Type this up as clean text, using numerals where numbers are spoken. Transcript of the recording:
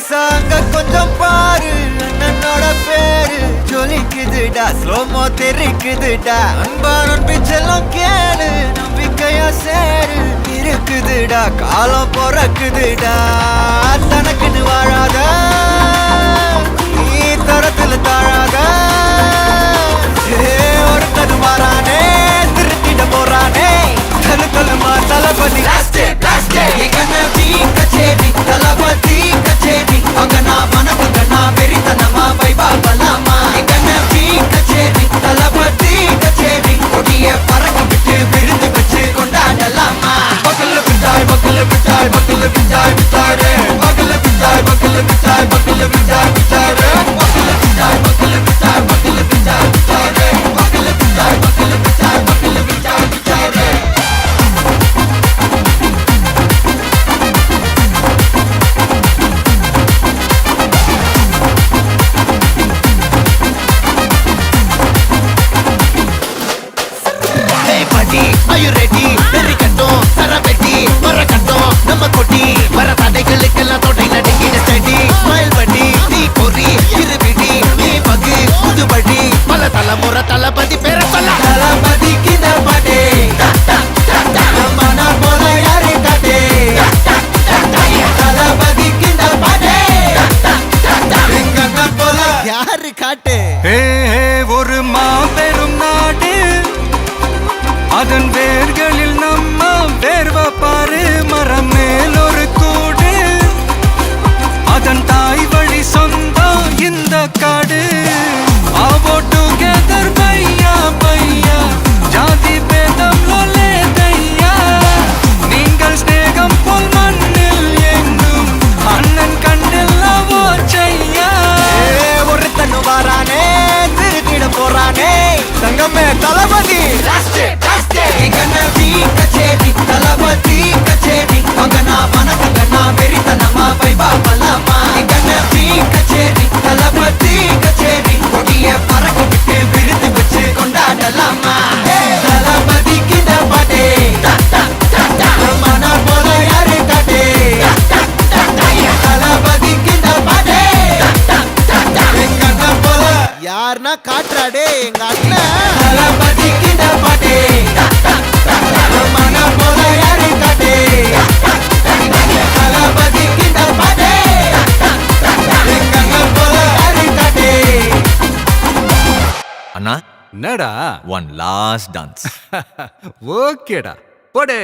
நைசாங்க கொஞ்சம் பாரு அண்ணனோட பேரு ஜொலிக்குதுடா ஸ்லோமோ தெரிக்குதுடா அன்பாரன் பிச்செல்லாம் கேளு நம்பிக்கையா சேரு இருக்குதுடா காலம் பொறக்குதுடா தனக்குன்னு வாழாத நீ தரத்துல தாழாத ஒருத்தது மாறானே திருத்திட போறானே தலு தலுமா தளபதி கச்சேரி தளபதி கச்சேரி அங்கனா மனசுங்கனா வெறித்தனமா வைபா பலாமா கனவி கச்சேரி தளபதி கச்சேரி கொடிய பறக்க விட்டு விருந்து வச்சு கொண்டாடலாமா பக்கல பிட்டாய் பக்கல பிட்டாய் பக்கல பிட்டாய் பிட்டாரே பக்கல பிட்டாய் பக்கல பிட்டாய் பக்கல பிட்டாய் பிட்டாரே பக்கல பிட்டாய் பக்கல பிட்டாய் பக்கல பிட்டாய் பிட்டாரே பக்கல பிட்டாய் பக்கல பிட்டாய் பக்கல பிட்டாய் பிட்டாரே Are you ready? Very கட்டும் சரபெட்டி வர கட்டும் நம்ம கொட்டி வர தடைகளுக்கெல்லாம் தொடை நடுங்கிட ஸ்டடி ஸ்மைல் பண்ணி நீ பொறி இருவிடி நீ பகு புதுபடி பல தலைமுறை தளபதி பேர சொல்ல தளபதி கித பாட்டே மன போல யாரு காட்டே தளபதி கித பாட்டே எங்க போல யாரு காட்டே ஒரு மாபெரும் நாடு அதன் வேர்களில் நம்ம வேர்வ பாரு மரம் மேல் ஒரு கூடு அதன் தாய் வழி சொந்தம் இந்த காடு ஆவோ டுகெதர் பையா பையா ஜாதி பேதம் லோலே தையா நீங்கள் ஸ்நேகம் போல் மண்ணில் எங்கும் அண்ணன் கண்டில்லவோ செய்யா ஒருத்தனு வாரானே திருத்திட போறானே தங்கமே தளபதி கனவி கச்சேரி தளபதி கச்சேரி அங்கனா மனசங்கனா வெறித்தனமா வைபா பலாமா கனவி கச்சேரி தளபதி கச்சேரி கொடிய பறக்க விட்டு விருந்து வச்சு கொண்டாடலாமா தளபதி கிட்ட பாட்டே மன போல யாரு காட்டே தளபதி கிட்ட பாட்டே எங்க அண்ணன் போல யாருன்னா காட்டுறாடே எங்க அண்ணன் தளபதி கிட்ட பாட்டே மன போல யாரு காட்டே தளபதி கிட்ட பாட்டே எங்க அண்ணன் போல யாரு காட்டே அண்ணா என்னடா one last dance ஓகேடா போடே